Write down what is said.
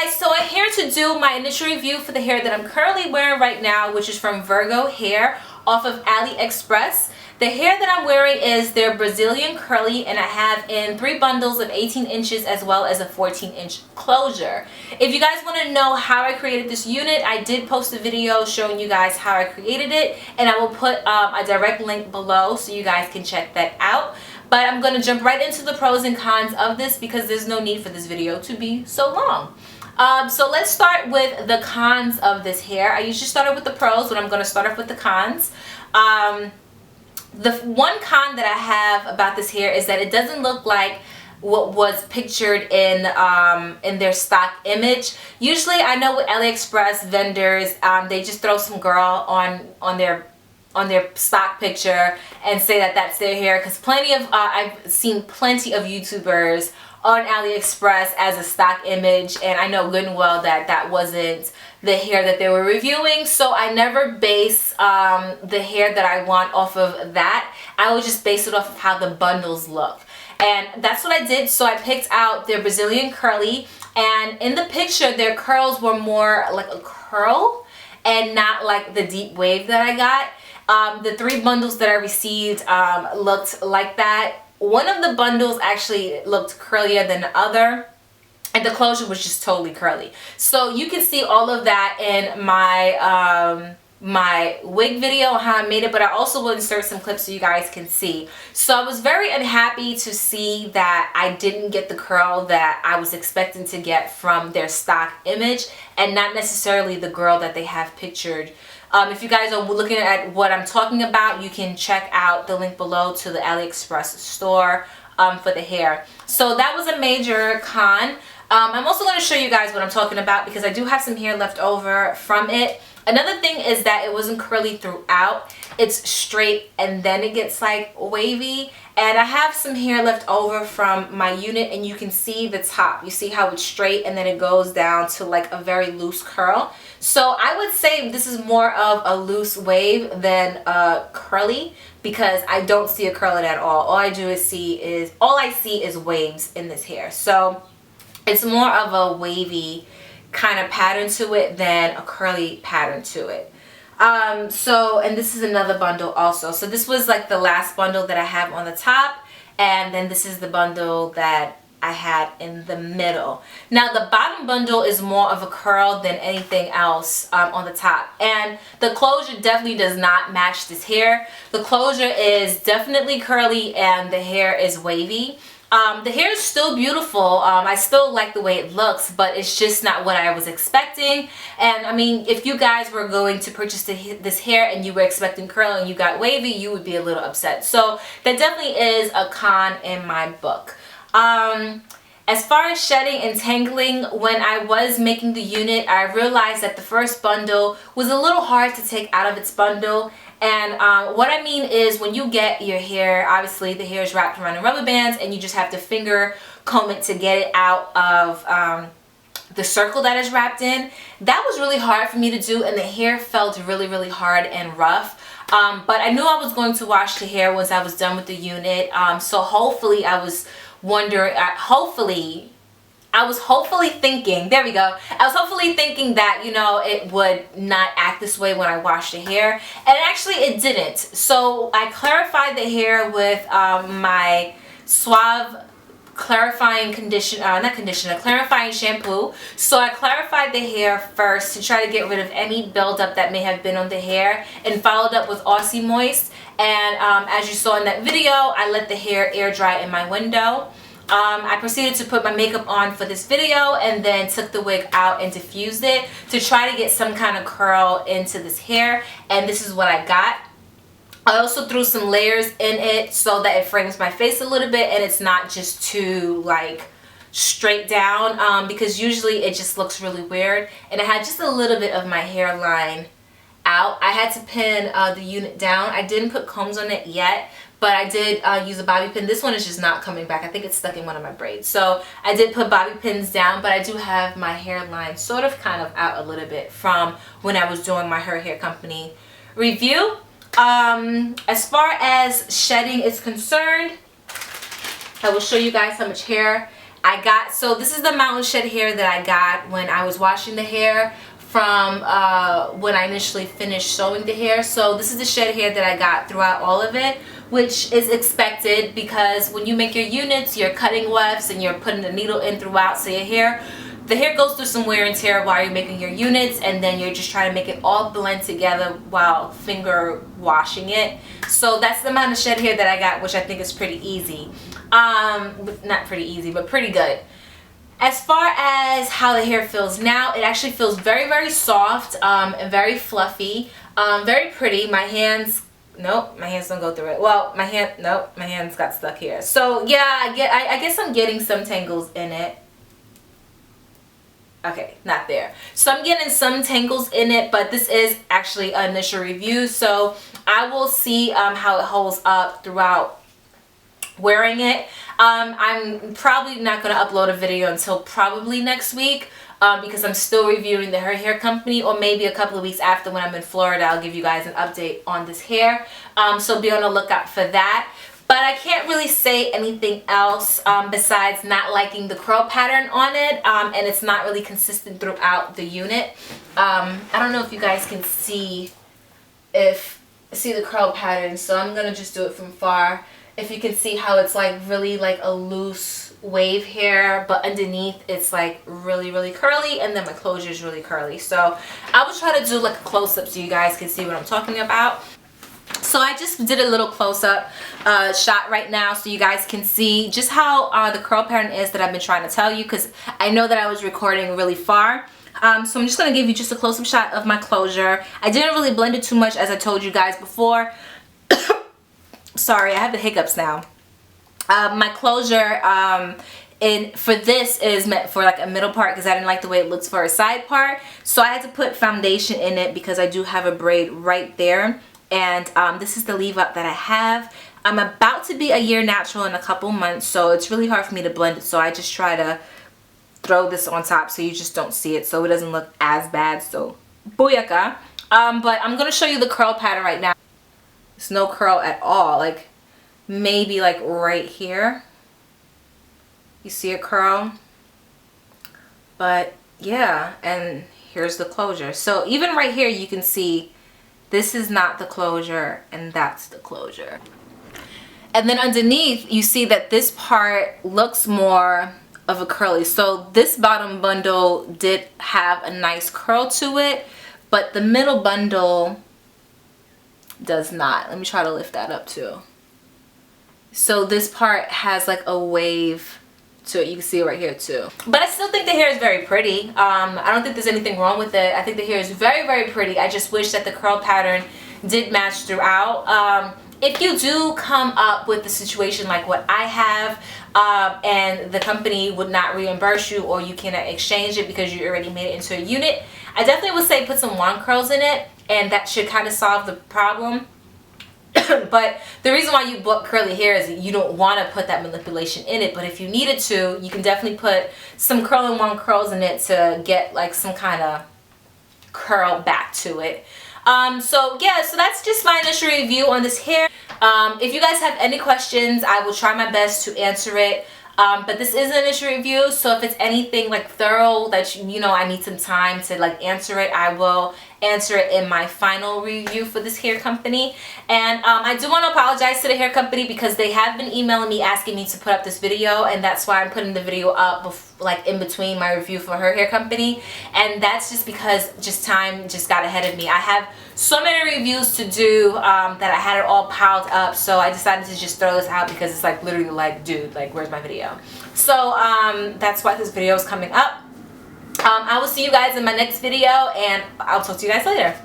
guys, so I'm here to do my initial review for the hair that I'm currently wearing right now, which is from Virgo Hair off of Aliexpress. The hair that I'm wearing is their Brazilian curly, and I have in 3 bundles of 18 inches as well as a 14-inch closure. If you guys want to know how I created this unit, I did post a video showing you guys how I created it, and I will put a direct link below so you guys can check that out. But I'm going to jump right into the pros and cons of this because there's no need for this video to be so long. So let's start with the cons of this hair. I usually start with the pros, but I'm going to start off with the cons. The one con that I have about this hair is that it doesn't look like what was pictured in their stock image. Usually, I know with AliExpress vendors, they just throw some girl on their stock picture and say that that's their hair, because I've seen plenty of YouTubers on AliExpress as a stock image, and I know good and well that that wasn't the hair that they were reviewing. So I never base the hair that I want off of that. I would just base it off of how the bundles look, and that's what I did. So I picked out their Brazilian curly, and in the picture their curls were more like a curl and not like the deep wave that I got. The 3 bundles that I received looked like that. One of the bundles actually looked curlier than the other, and the closure was just totally curly. So you can see all of that in my my wig video on how I made it, but I also will insert some clips so you guys can see. So I was very unhappy to see that I didn't get the curl that I was expecting to get from their stock image, and not necessarily the girl that they have pictured. If you guys are looking at what I'm talking about, you can check out the link below to the AliExpress store for the hair. So that was a major con. I'm also going to show you guys what I'm talking about because I do have some hair left over from it. Another thing is that it wasn't curly throughout. It's straight and then it gets like wavy. And I have some hair left over from my unit, and you can see the top. You see how it's straight and then it goes down to like a very loose curl. So I would say this is more of a loose wave than a curly, because I don't see a curl in it at all. All I see is waves in this hair. So it's more of a wavy kind of pattern to it than a curly pattern to it. And this is another bundle also. So this was like the last bundle that I have on the top, and then this is the bundle that I had in the middle. Now the bottom bundle is more of a curl than anything else on the top, and the closure definitely does not match this hair. The closure is definitely curly and the hair is wavy. The hair is still beautiful. I still like the way it looks, but it's just not what I was expecting. And I mean, if you guys were going to purchase this hair and you were expecting curl and you got wavy, you would be a little upset. So that definitely is a con in my book. As far as shedding and tangling, when I was making the unit, I realized that the first bundle was a little hard to take out of its bundle. And what I mean is, when you get your hair, obviously the hair is wrapped around in rubber bands and you just have to finger comb it to get it out of the circle that is wrapped in. That was really hard for me to do, and the hair felt really, really hard and rough. But I knew I was going to wash the hair once I was done with the unit. So hopefully I was hopefully thinking, there we go. I was hopefully thinking that, you know, it would not act this way when I washed the hair. And actually it didn't. So I clarified the hair with my Suave clarifying clarifying shampoo. So I clarified the hair first to try to get rid of any buildup that may have been on the hair, and followed up with Aussie Moist. And as you saw in that video, I let the hair air dry in my window. I proceeded to put my makeup on for this video, and then took the wig out and diffused it to try to get some kind of curl into this hair, and this is what I got. I also threw some layers in it so that it frames my face a little bit and it's not just too like straight down, because usually it just looks really weird, and it had just a little bit of my hairline out. I had to pin the unit down. I didn't put combs on it yet, but I did use a bobby pin. This one is just not coming back. I think it's stuck in one of my braids. So I did put bobby pins down, but I do have my hairline sort of kind of out a little bit from when I was doing my Her Hair Company review. As far as shedding is concerned, I will show you guys how much hair So this is the mountain shed hair that I got when I was washing the hair from when I initially finished sewing the hair. So this is the shed hair that I got throughout all of it, which is expected because when you make your units, you're cutting wefts and you're putting the needle in throughout, so the hair goes through some wear and tear while you're making your units, and then you're just trying to make it all blend together while finger washing it. So that's the amount of shed hair that I got, which I think is pretty easy. Not pretty easy, but pretty good. As far as how the hair feels now, it actually feels very, very soft and very fluffy, very pretty. My hands, nope, my hands don't go through it. Well, my hands got stuck here. So yeah, I guess I'm getting some tangles in it. Okay, not there. So I'm getting some tangles in it, but this is actually an initial review, so I will see how it holds up throughout wearing it. I'm probably not going to upload a video until probably next week because I'm still reviewing the hair company, or maybe a couple of weeks after when I'm in Florida, I'll give you guys an update on this hair. So be on the lookout for that. But I can't really say anything else besides not liking the curl pattern on it, and it's not really consistent throughout the unit. I don't know if you guys can see the curl pattern, so I'm gonna just do it from far. If you can see how it's like really like a loose wave hair, but underneath it's like really, really curly, and then my closure is really curly. So I will try to do like a close-up so you guys can see what I'm talking about. So I just did a little close-up shot right now so you guys can see just how the curl pattern is that I've been trying to tell you, because I know that I was recording really far. So I'm just going to give you just a close-up shot of my closure. I didn't really blend it too much, as I told you guys before. Sorry, I have the hiccups now. My closure for this is meant for like a middle part because I didn't like the way it looks for a side part. So I had to put foundation in it because I do have a braid right there. And this is the leave up that I have. I'm about to be a year natural in a couple months, so it's really hard for me to blend it. So I just try to throw this on top so you just don't see it, so it doesn't look as bad. So booyaka. But I'm going to show you the curl pattern right now. There's no curl at all. Like maybe like right here. You see a curl? But yeah, and here's the closure. So even right here you can see this is not the closure and that's the closure. And then underneath you see that this part looks more of a curly. So this bottom bundle did have a nice curl to it, but the middle bundle does not. Let me try to lift that up too. So this part has like a wave to it. You can see it right here too. But I still think the hair is very pretty. I don't think there's anything wrong with it. I think the hair is very, very pretty. I just wish that the curl pattern did match throughout. If you do come up with a situation like what I have, and the company would not reimburse you, or you cannot exchange it because you already made it into a unit, I definitely would say put some wand curls in it, and that should kind of solve the problem. But the reason why you bought curly hair is that you don't want to put that manipulation in it. But if you needed to, you can definitely put some curl and wand curls in it to get like some kind of curl back to it. So yeah, so that's just my initial review on this hair. If you guys have any questions, I will try my best to answer it. But this is an initial review, so if it's anything like thorough that you know I need some time to like answer it, I will answer it in my final review for this hair company. And I do want to apologize to the hair company because they have been emailing me asking me to put up this video, and that's why I'm putting the video up like in between my review for her hair company. And that's just because time just got ahead of me. I have so many reviews to do that I had it all piled up, so I decided to just throw this out because it's like literally like, dude, like where's my video? So that's why this video is coming up. I will see you guys in my next video, and I'll talk to you guys later.